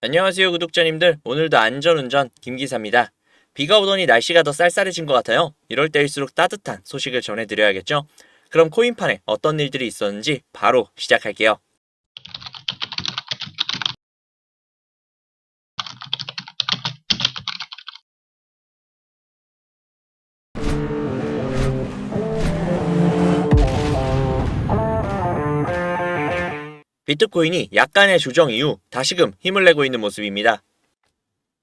안녕하세요 구독자님들, 오늘도 안전운전 김기사입니다. 비가 오더니 날씨가 더 쌀쌀해진 것 같아요. 이럴 때일수록 따뜻한 소식을 전해드려야겠죠? 그럼 코인판에 어떤 일들이 있었는지 바로 시작할게요. 비트코인이 약간의 조정 이후 다시금 힘을 내고 있는 모습입니다.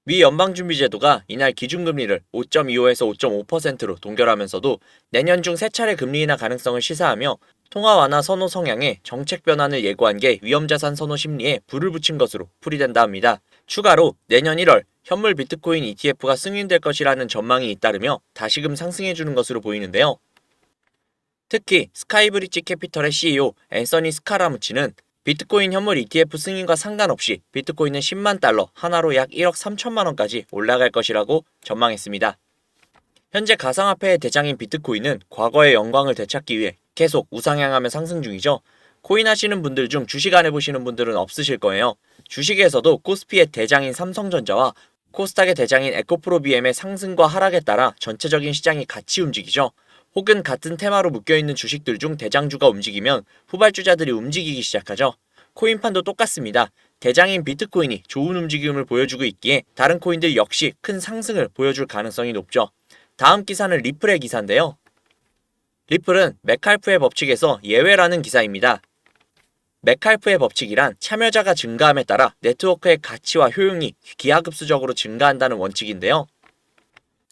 미 연방준비제도가 이날 기준금리를 5.25에서 5.5%로 동결하면서도 내년 중 세 차례 금리 인하 가능성을 시사하며 통화 완화 선호 성향의 정책 변환을 예고한 게 위험자산 선호 심리에 불을 붙인 것으로 풀이된다 합니다. 추가로 내년 1월 현물 비트코인 ETF가 승인될 것이라는 전망이 잇따르며 다시금 상승해주는 것으로 보이는데요. 특히 스카이브리지 캐피털의 CEO 앤서니 스카라무치는 비트코인 현물 ETF 승인과 상관없이 비트코인은 10만 달러 하나로 약 1억 3천만 원까지 올라갈 것이라고 전망했습니다. 현재 가상화폐의 대장인 비트코인은 과거의 영광을 되찾기 위해 계속 우상향하며 상승 중이죠. 코인 하시는 분들 중 주식 안 해보시는 분들은 없으실 거예요. 주식에서도 코스피의 대장인 삼성전자와 코스닥의 대장인 에코프로비엠의 상승과 하락에 따라 전체적인 시장이 같이 움직이죠. 혹은 같은 테마로 묶여있는 주식들 중 대장주가 움직이면 후발주자들이 움직이기 시작하죠. 코인판도 똑같습니다. 대장인 비트코인이 좋은 움직임을 보여주고 있기에 다른 코인들 역시 큰 상승을 보여줄 가능성이 높죠. 다음 기사는 리플의 기사인데요. 리플은 메칼프의 법칙에서 예외라는 기사입니다. 메칼프의 법칙이란 참여자가 증가함에 따라 네트워크의 가치와 효용이 기하급수적으로 증가한다는 원칙인데요.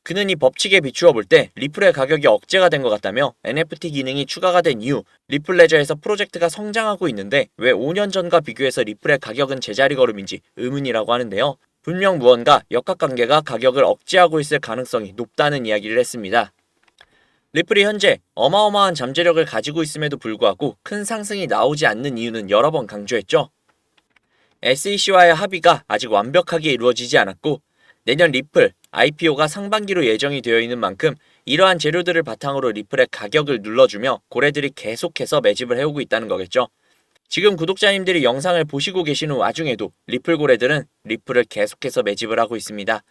그는 이 법칙에 비추어 볼 때 리플의 가격이 억제가 된 것 같다며 NFT 기능이 추가가 된 이후 리플 레저에서 프로젝트가 성장하고 있는데 왜 5년 전과 비교해서 리플의 가격은 제자리 걸음인지 의문이라고 하는데요. 분명 무언가 역학관계가 가격을 억제하고 있을 가능성이 높다는 이야기를 했습니다. 리플이 현재 어마어마한 잠재력을 가지고 있음에도 불구하고 큰 상승이 나오지 않는 이유는 여러 번 강조했죠. SEC와의 합의가 아직 완벽하게 이루어지지 않았고 내년 리플 IPO가 상반기로 예정이 되어 있는 만큼 이러한 재료들을 바탕으로 리플의 가격을 눌러주며 고래들이 계속해서 매집을 해오고 있다는 거겠죠. 지금 구독자님들이 영상을 보시고 계시는 와중에도 리플 고래들은 리플을 계속해서 매집을 하고 있습니다.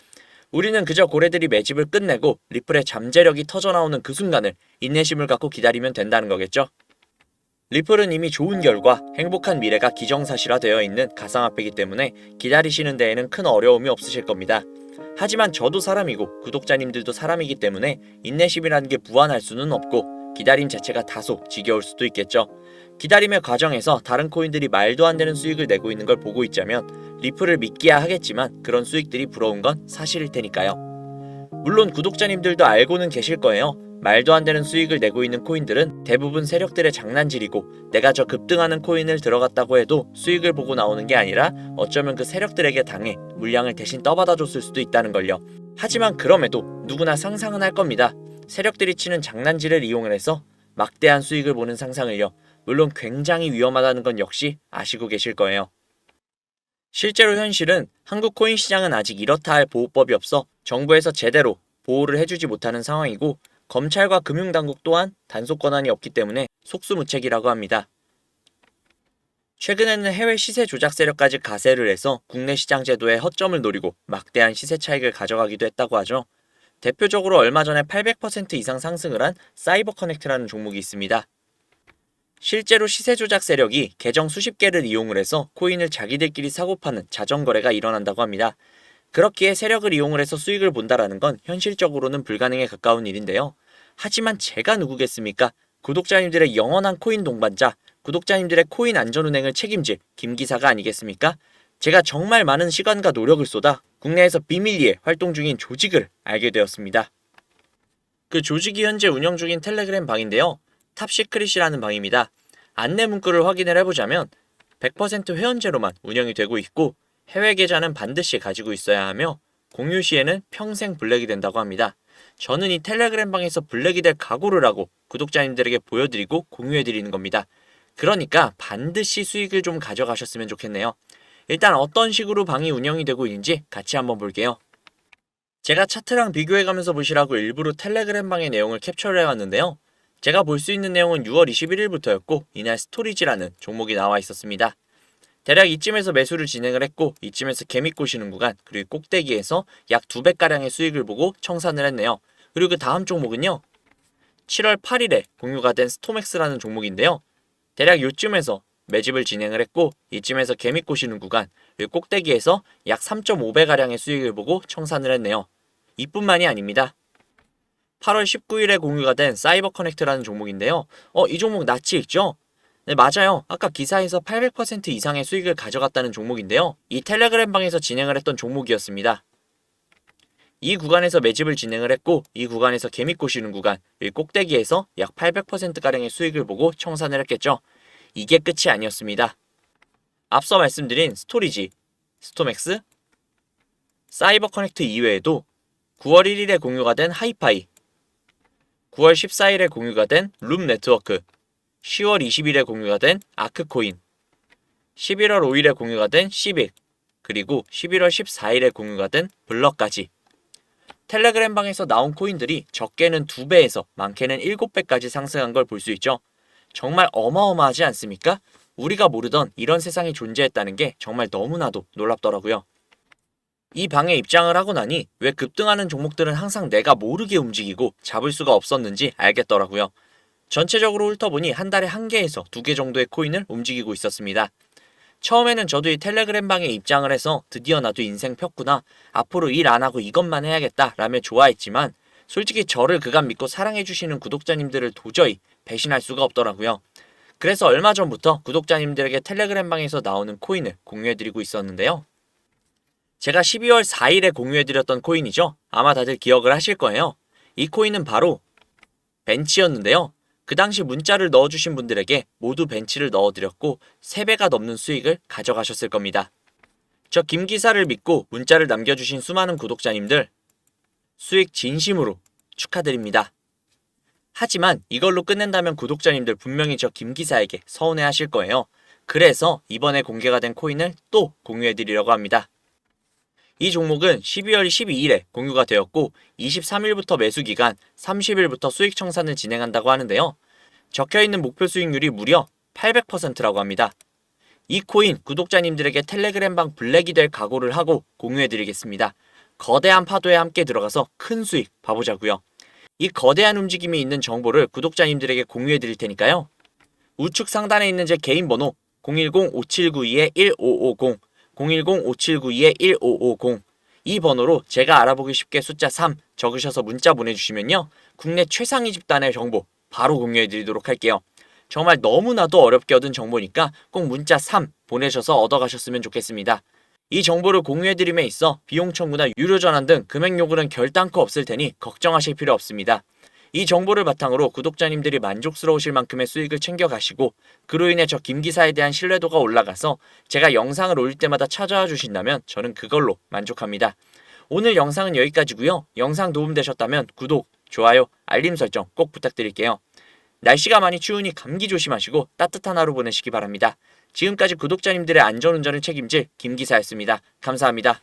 우리는 그저 고래들이 매집을 끝내고 리플의 잠재력이 터져나오는 그 순간을 인내심을 갖고 기다리면 된다는 거겠죠. 리플은 이미 좋은 결과, 행복한 미래가 기정사실화되어 있는 가상화폐이기 때문에 기다리시는 데에는 큰 어려움이 없으실 겁니다. 하지만 저도 사람이고 구독자님들도 사람이기 때문에 인내심이라는 게 무한할 수는 없고 기다림 자체가 다소 지겨울 수도 있겠죠. 기다림의 과정에서 다른 코인들이 말도 안 되는 수익을 내고 있는 걸 보고 있자면 리플을 믿기야 하겠지만 그런 수익들이 부러운 건 사실일 테니까요. 물론 구독자님들도 알고는 계실 거예요. 말도 안 되는 수익을 내고 있는 코인들은 대부분 세력들의 장난질이고 내가 저 급등하는 코인을 들어갔다고 해도 수익을 보고 나오는 게 아니라 어쩌면 그 세력들에게 당해 물량을 대신 떠받아줬을 수도 있다는 걸요. 하지만 그럼에도 누구나 상상은 할 겁니다. 세력들이 치는 장난질을 이용해서 막대한 수익을 보는 상상을요. 물론 굉장히 위험하다는 건 역시 아시고 계실 거예요. 실제로 현실은 한국 코인 시장은 아직 이렇다 할 보호법이 없어 정부에서 제대로 보호를 해주지 못하는 상황이고 검찰과 금융당국 또한 단속 권한이 없기 때문에 속수무책이라고 합니다. 최근에는 해외 시세 조작 세력까지 가세를 해서 국내 시장 제도의 허점을 노리고 막대한 시세 차익을 가져가기도 했다고 하죠. 대표적으로 얼마 전에 800% 이상 상승을 한 사이버 커넥트라는 종목이 있습니다. 실제로 시세 조작 세력이 계정 수십 개를 이용을 해서 코인을 자기들끼리 사고 파는 자정거래가 일어난다고 합니다. 그렇기에 세력을 이용을 해서 수익을 본다라는 건 현실적으로는 불가능에 가까운 일인데요. 하지만 제가 누구겠습니까? 구독자님들의 영원한 코인 동반자, 구독자님들의 코인 안전운행을 책임질 김기사가 아니겠습니까? 제가 정말 많은 시간과 노력을 쏟아 국내에서 비밀리에 활동 중인 조직을 알게 되었습니다. 그 조직이 현재 운영 중인 텔레그램 방인데요. 탑시크릿이라는 방입니다. 안내 문구를 확인을 해보자면 100% 회원제로만 운영이 되고 있고 해외 계좌는 반드시 가지고 있어야 하며 공유 시에는 평생 블랙이 된다고 합니다. 저는 이 텔레그램 방에서 블랙이 될 각오를 하고 구독자님들에게 보여드리고 공유해드리는 겁니다. 그러니까 반드시 수익을 좀 가져가셨으면 좋겠네요. 일단 어떤 식으로 방이 운영이 되고 있는지 같이 한번 볼게요. 제가 차트랑 비교해가면서 보시라고 일부러 텔레그램 방의 내용을 캡처를 해왔는데요. 제가 볼 수 있는 내용은 6월 21일부터였고 이날 스토리지라는 종목이 나와 있었습니다. 대략 이쯤에서 매수를 진행을 했고 이쯤에서 개미 꼬시는 구간 그리고 꼭대기에서 약 2배가량의 수익을 보고 청산을 했네요. 그리고 그 다음 종목은요. 7월 8일에 공유가 된 스톰엑스라는 종목인데요. 대략 요쯤에서 매집을 진행을 했고 이쯤에서 개미 꼬시는 구간 그리고 꼭대기에서 약 3.5배가량의 수익을 보고 청산을 했네요. 이뿐만이 아닙니다. 8월 19일에 공유가 된 사이버 커넥트라는 종목인데요. 이 종목 낯이 익죠? 네, 맞아요. 아까 기사에서 800% 이상의 수익을 가져갔다는 종목인데요. 이 텔레그램 방에서 진행을 했던 종목이었습니다. 이 구간에서 매집을 진행을 했고 이 구간에서 개미 꼬시는 구간, 이 꼭대기에서 약 800%가량의 수익을 보고 청산을 했겠죠. 이게 끝이 아니었습니다. 앞서 말씀드린 스토리지, 스톰엑스, 사이버 커넥트 이외에도 9월 1일에 공유가 된 하이파이, 9월 14일에 공유가 된 룸 네트워크, 10월 20일에 공유가 된 아크코인, 11월 5일에 공유가 된 시빅, 그리고 11월 14일에 공유가 된 블럭까지 텔레그램 방에서 나온 코인들이 적게는 2배에서 많게는 7배까지 상승한 걸 볼 수 있죠. 정말 어마어마하지 않습니까? 우리가 모르던 이런 세상이 존재했다는 게 정말 너무나도 놀랍더라고요. 이 방에 입장을 하고 나니 왜 급등하는 종목들은 항상 내가 모르게 움직이고 잡을 수가 없었는지 알겠더라고요. 전체적으로 훑어보니 한 달에 1개에서 2개 정도의 코인을 움직이고 있었습니다. 처음에는 저도 이 텔레그램 방에 입장을 해서 드디어 나도 인생 폈구나, 앞으로 일 안 하고 이것만 해야겠다 라며 좋아했지만 솔직히 저를 그간 믿고 사랑해주시는 구독자님들을 도저히 배신할 수가 없더라고요. 그래서 얼마 전부터 구독자님들에게 텔레그램 방에서 나오는 코인을 공유해드리고 있었는데요. 제가 12월 4일에 공유해드렸던 코인이죠. 아마 다들 기억을 하실 거예요. 이 코인은 바로 벤치였는데요. 그 당시 문자를 넣어주신 분들에게 모두 벤치를 넣어드렸고 3배가 넘는 수익을 가져가셨을 겁니다. 저 김기사를 믿고 문자를 남겨주신 수많은 구독자님들 수익 진심으로 축하드립니다. 하지만 이걸로 끝낸다면 구독자님들 분명히 저 김기사에게 서운해하실 거예요. 그래서 이번에 공개가 된 코인을 또 공유해드리려고 합니다. 이 종목은 12월 12일에 공유가 되었고 23일부터 매수기간 30일부터 수익 청산을 진행한다고 하는데요. 적혀있는 목표 수익률이 무려 800%라고 합니다. 이 코인 구독자님들에게 텔레그램방 블랙이 될 각오를 하고 공유해드리겠습니다. 거대한 파도에 함께 들어가서 큰 수익 봐보자고요. 이 거대한 움직임이 있는 정보를 구독자님들에게 공유해드릴 테니까요. 우측 상단에 있는 제 개인 번호 010-5792-1550 010-5792-1550 이 번호로 제가 알아보기 쉽게 숫자 3 적으셔서 문자 보내주시면요. 국내 최상위 집단의 정보 바로 공유해드리도록 할게요. 정말 너무나도 어렵게 얻은 정보니까 꼭 문자 3 보내셔서 얻어가셨으면 좋겠습니다. 이 정보를 공유해드림에 있어 비용 청구나 유료 전환 등 금액 요구는 결단코 없을 테니 걱정하실 필요 없습니다. 이 정보를 바탕으로 구독자님들이 만족스러우실 만큼의 수익을 챙겨가시고 그로 인해 저 김기사에 대한 신뢰도가 올라가서 제가 영상을 올릴 때마다 찾아와 주신다면 저는 그걸로 만족합니다. 오늘 영상은 여기까지고요. 영상 도움되셨다면 구독, 좋아요, 알림 설정 꼭 부탁드릴게요. 날씨가 많이 추우니 감기 조심하시고 따뜻한 하루 보내시기 바랍니다. 지금까지 구독자님들의 안전운전을 책임질 김기사였습니다. 감사합니다.